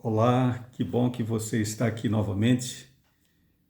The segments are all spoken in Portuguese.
Olá, que bom que você está aqui novamente,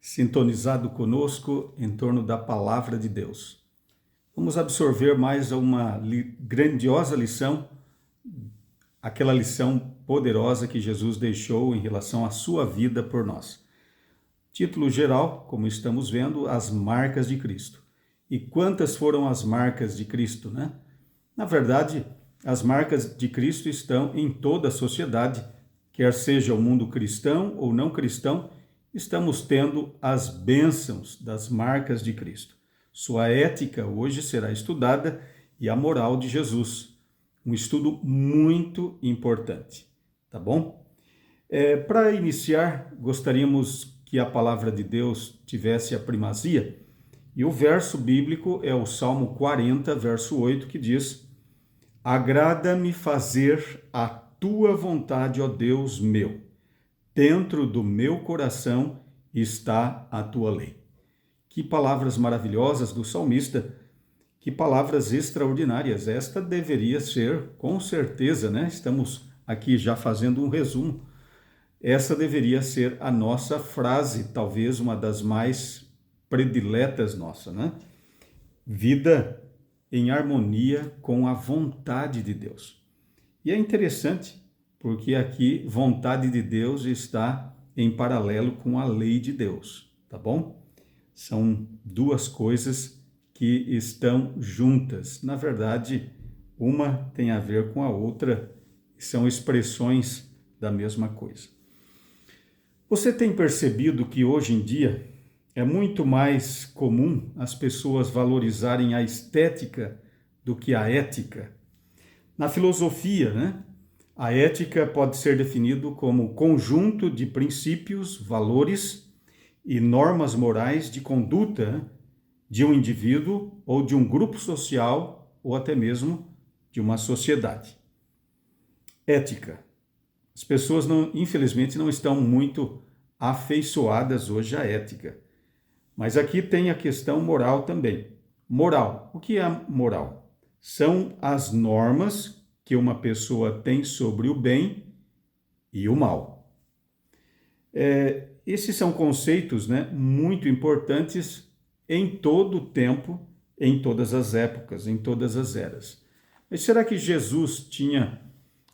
sintonizado conosco em torno da Palavra de Deus. Vamos absorver mais uma grandiosa lição, aquela lição poderosa que Jesus deixou em relação à sua vida por nós. Título geral, como estamos vendo, as marcas de Cristo. E quantas foram as marcas de Cristo, né? Na verdade, as marcas de Cristo estão em toda a sociedade, quer seja o mundo cristão ou não cristão, estamos tendo as bênçãos das marcas de Cristo. Sua ética hoje será estudada e a moral de Jesus. Um estudo muito importante, tá bom? Para iniciar, gostaríamos que a palavra de Deus tivesse a primazia, e o verso bíblico é o Salmo 40, verso 8, que diz: Agrada-me fazer a tua vontade, ó Deus meu. Dentro do meu coração está a tua lei. Que palavras maravilhosas do salmista, que palavras extraordinárias. Esta deveria ser, com certeza, né? Estamos aqui já fazendo um resumo. Essa deveria ser a nossa frase, talvez uma das mais prediletas nossa, né? Vida em harmonia com a vontade de Deus. E é interessante, porque aqui vontade de Deus está em paralelo com a lei de Deus, tá bom? São duas coisas que estão juntas. Na verdade, uma tem a ver com a outra, são expressões da mesma coisa. Você tem percebido que hoje em dia é muito mais comum as pessoas valorizarem a estética do que a ética? Na filosofia, né? A ética pode ser definido como conjunto de princípios, valores e normas morais de conduta de um indivíduo ou de um grupo social ou até mesmo de uma sociedade. Ética. As pessoas, infelizmente, não estão muito afeiçoadas hoje à ética. Mas aqui tem a questão moral também. Moral. O que é moral? São as normas que uma pessoa tem sobre o bem e o mal. Esses são conceitos, né, muito importantes em todo o tempo, em todas as épocas, em todas as eras. Mas será que Jesus tinha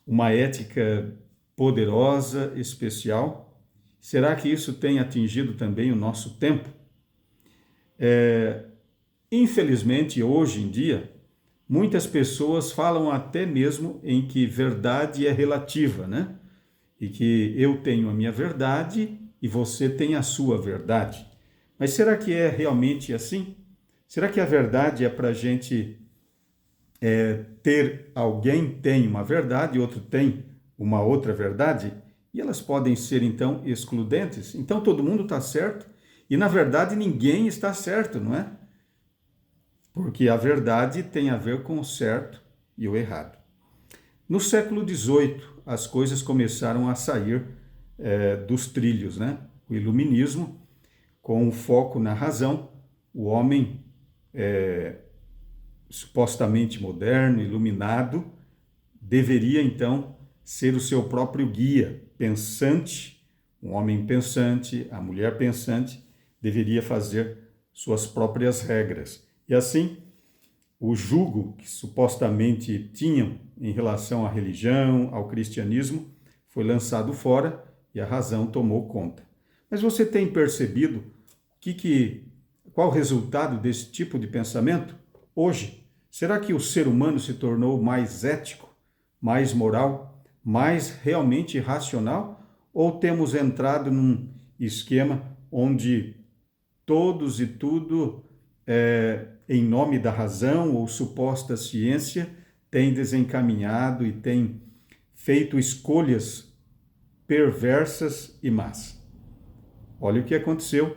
uma ética poderosa, especial? Será que isso tem atingido também o nosso tempo? Infelizmente, hoje em dia, muitas pessoas falam até mesmo em que verdade é relativa, né? E que eu tenho a minha verdade e você tem a sua verdade. Mas será que é realmente assim? Será que a verdade é para a gente ter alguém tem uma verdade e outro tem uma outra verdade? E elas podem ser, então, excludentes? Então todo mundo está certo e, na verdade, ninguém está certo, não é? Porque a verdade tem a ver com o certo e o errado. No século XVIII, as coisas começaram a sair dos trilhos, né? O iluminismo, com o foco na razão, o homem supostamente moderno, iluminado, deveria então ser o seu próprio guia, pensante, um homem pensante, a mulher pensante, deveria fazer suas próprias regras. E assim, o jugo que supostamente tinham em relação à religião, ao cristianismo, foi lançado fora e a razão tomou conta. Mas você tem percebido qual o resultado desse tipo de pensamento hoje? Será que o ser humano se tornou mais ético, mais moral, mais realmente racional? Ou temos entrado num esquema onde todos e tudo, em nome da razão ou suposta ciência, tem desencaminhado e tem feito escolhas perversas e más? Olha o que aconteceu,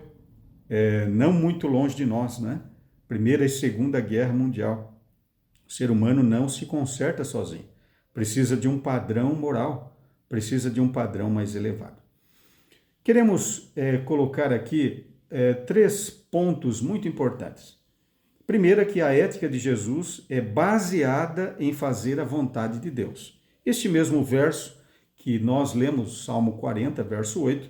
não muito longe de nós, né? Primeira e Segunda Guerra Mundial. O ser humano não se conserta sozinho. Precisa de um padrão moral, precisa de um padrão mais elevado. Queremos colocar aqui três pontos muito importantes. Primeiro, que a ética de Jesus é baseada em fazer a vontade de Deus. Este mesmo verso que nós lemos, Salmo 40, verso 8,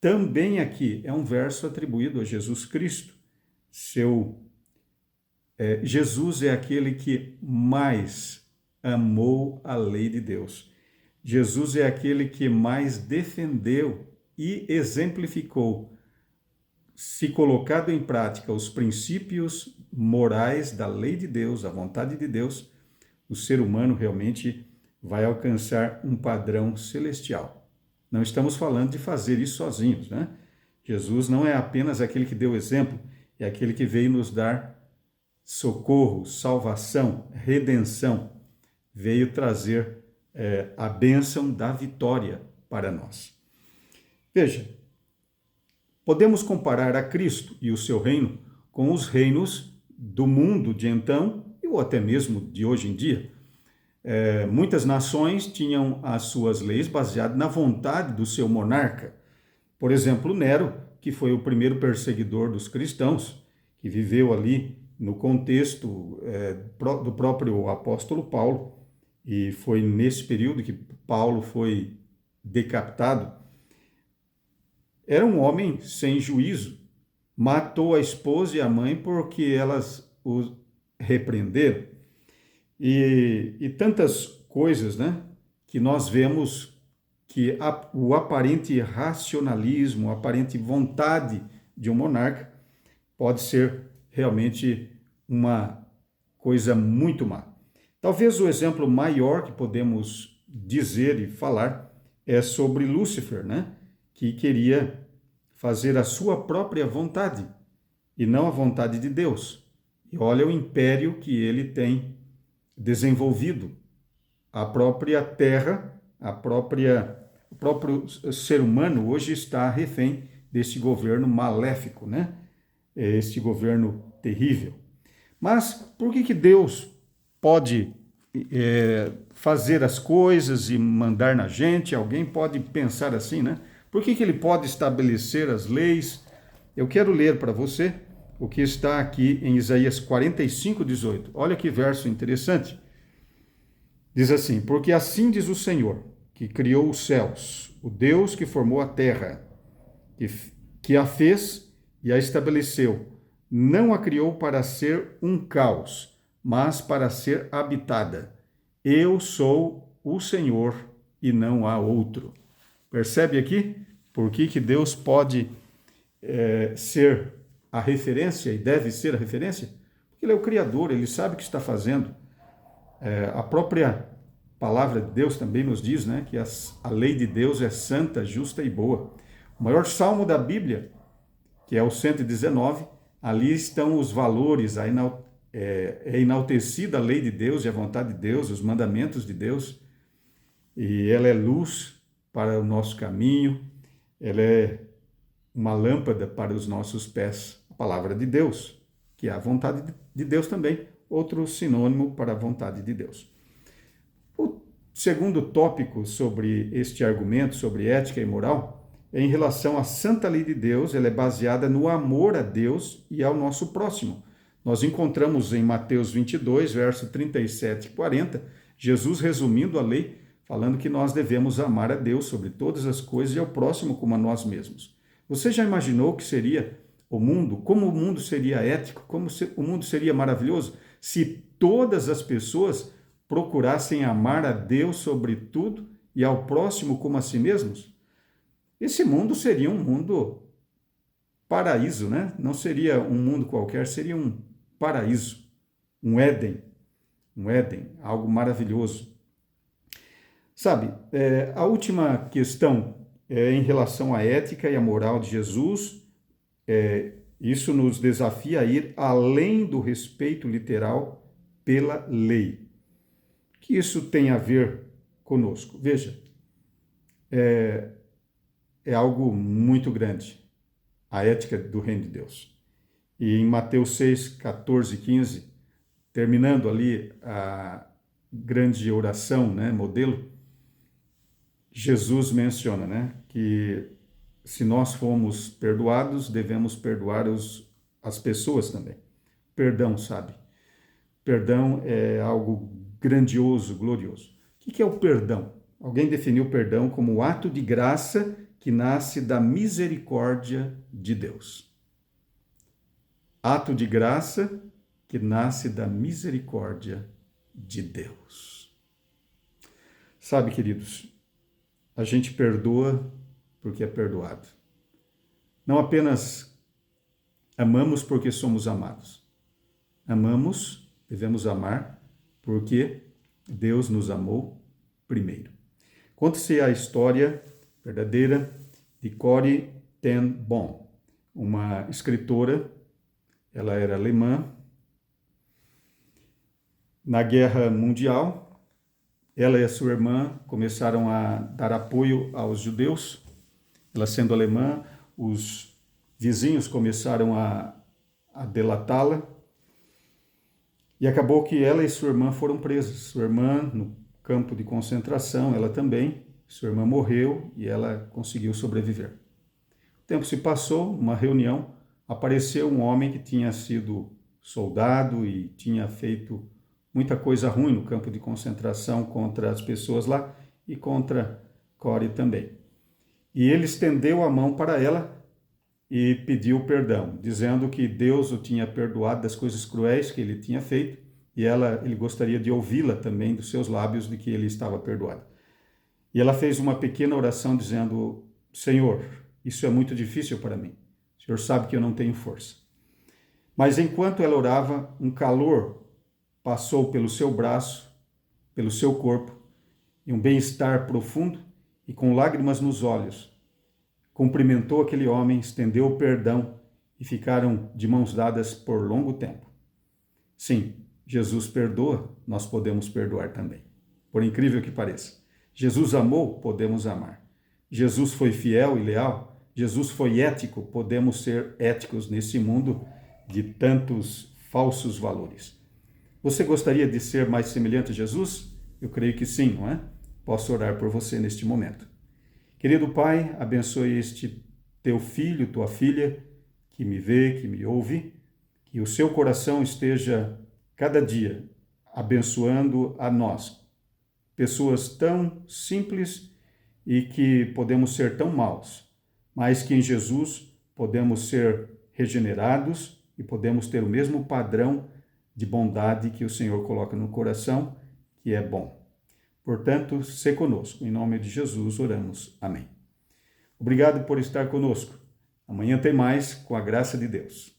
também aqui é um verso atribuído a Jesus Cristo. Jesus é aquele que mais amou a lei de Deus. Jesus é aquele que mais defendeu e exemplificou, se colocado em prática os princípios morais da lei de Deus, a vontade de Deus, o ser humano realmente vai alcançar um padrão celestial. Não estamos falando de fazer isso sozinhos, né? Jesus não é apenas aquele que deu exemplo, é aquele que veio nos dar socorro, salvação, redenção, veio trazer a bênção da vitória para nós. Veja, podemos comparar a Cristo e o seu reino com os reinos do mundo de então, ou até mesmo de hoje em dia. Muitas nações tinham as suas leis baseadas na vontade do seu monarca. Por exemplo, Nero, que foi o primeiro perseguidor dos cristãos, que viveu ali no contexto do próprio apóstolo Paulo, e foi nesse período que Paulo foi decapitado. Era um homem sem juízo, matou a esposa e a mãe porque elas o repreenderam. E tantas coisas, né, que nós vemos que o aparente racionalismo, a aparente vontade de um monarca pode ser realmente uma coisa muito má. Talvez o exemplo maior que podemos dizer e falar é sobre Lúcifer, né, que queria fazer a sua própria vontade e não a vontade de Deus. E olha o império que ele tem desenvolvido. A própria terra, o próprio ser humano hoje está refém desse governo maléfico, né? Este governo terrível. Mas por que Deus pode fazer as coisas e mandar na gente? Alguém pode pensar assim, né? Por que ele pode estabelecer as leis? Eu quero ler para você o que está aqui em Isaías 45, 18. Olha que verso interessante. Diz assim: porque assim diz o Senhor, que criou os céus, o Deus que formou a terra, que a fez e a estabeleceu, não a criou para ser um caos, mas para ser habitada. Eu sou o Senhor e não há outro. Percebe aqui por que Deus pode ser a referência e deve ser a referência? Porque Ele é o Criador, Ele sabe o que está fazendo. A própria palavra de Deus também nos diz, né, que a lei de Deus é santa, justa e boa. O maior salmo da Bíblia, que é o 119, ali estão os valores, é enaltecida a lei de Deus e a vontade de Deus, os mandamentos de Deus, e ela é luz para o nosso caminho, ela é uma lâmpada para os nossos pés, a palavra de Deus, que é a vontade de Deus também, outro sinônimo para a vontade de Deus. O segundo tópico sobre este argumento, sobre ética e moral, é em relação à santa lei de Deus. Ela é baseada no amor a Deus e ao nosso próximo. Nós encontramos em Mateus 22, verso 37 e 40, Jesus resumindo a lei, falando que nós devemos amar a Deus sobre todas as coisas e ao próximo como a nós mesmos. Você já imaginou o que seria o mundo? Como o mundo seria ético? Como o mundo seria maravilhoso se todas as pessoas procurassem amar a Deus sobre tudo e ao próximo como a si mesmos? Esse mundo seria um mundo paraíso, né? Não seria um mundo qualquer, seria um paraíso, um Éden, algo maravilhoso. Sabe, a última questão é em relação à ética e à moral de Jesus. Isso nos desafia a ir além do respeito literal pela lei. O que isso tem a ver conosco? Veja, é algo muito grande, a ética do reino de Deus. E em Mateus 6, 14 e 15, terminando ali a grande oração, né, modelo, Jesus menciona, né, que se nós fomos perdoados, devemos perdoar as pessoas também. Perdão, sabe? Perdão é algo grandioso, glorioso. O que é o perdão? Alguém definiu o perdão como o ato de graça que nasce da misericórdia de Deus. Ato de graça que nasce da misericórdia de Deus. Sabe, queridos, a gente perdoa porque é perdoado. Não apenas amamos porque somos amados. Amamos, devemos amar, porque Deus nos amou primeiro. Conta-se a história verdadeira de Corrie ten Boom, uma escritora. Ela era alemã. Na Guerra Mundial, ela e a sua irmã começaram a dar apoio aos judeus. Ela sendo alemã, os vizinhos começaram a delatá-la. E acabou que ela e sua irmã foram presas. Sua irmã no campo de concentração, ela também. Sua irmã morreu e ela conseguiu sobreviver. O tempo se passou, numa reunião, apareceu um homem que tinha sido soldado e tinha feito muita coisa ruim no campo de concentração contra as pessoas lá e contra Corrie também. E ele estendeu a mão para ela e pediu perdão, dizendo que Deus o tinha perdoado das coisas cruéis que ele tinha feito e ele gostaria de ouvi-la também dos seus lábios de que ele estava perdoado. E ela fez uma pequena oração dizendo: Senhor, isso é muito difícil para mim. O Senhor sabe que eu não tenho força. Mas enquanto ela orava, um calor passou pelo seu braço, pelo seu corpo, e um bem-estar profundo, e com lágrimas nos olhos, cumprimentou aquele homem, estendeu o perdão e ficaram de mãos dadas por longo tempo. Sim, Jesus perdoa, nós podemos perdoar também. Por incrível que pareça. Jesus amou, podemos amar. Jesus foi fiel e leal, Jesus foi ético, podemos ser éticos nesse mundo de tantos falsos valores. Você gostaria de ser mais semelhante a Jesus? Eu creio que sim, não é? Posso orar por você neste momento. Querido Pai, abençoe este teu filho, tua filha, que me vê, que me ouve, que o seu coração esteja cada dia abençoando a nós, pessoas tão simples e que podemos ser tão maus, mas que em Jesus podemos ser regenerados e podemos ter o mesmo padrão de bondade que o Senhor coloca no coração, que é bom. Portanto, se conosco. Em nome de Jesus oramos. Amém. Obrigado por estar conosco. Amanhã tem mais, com a graça de Deus.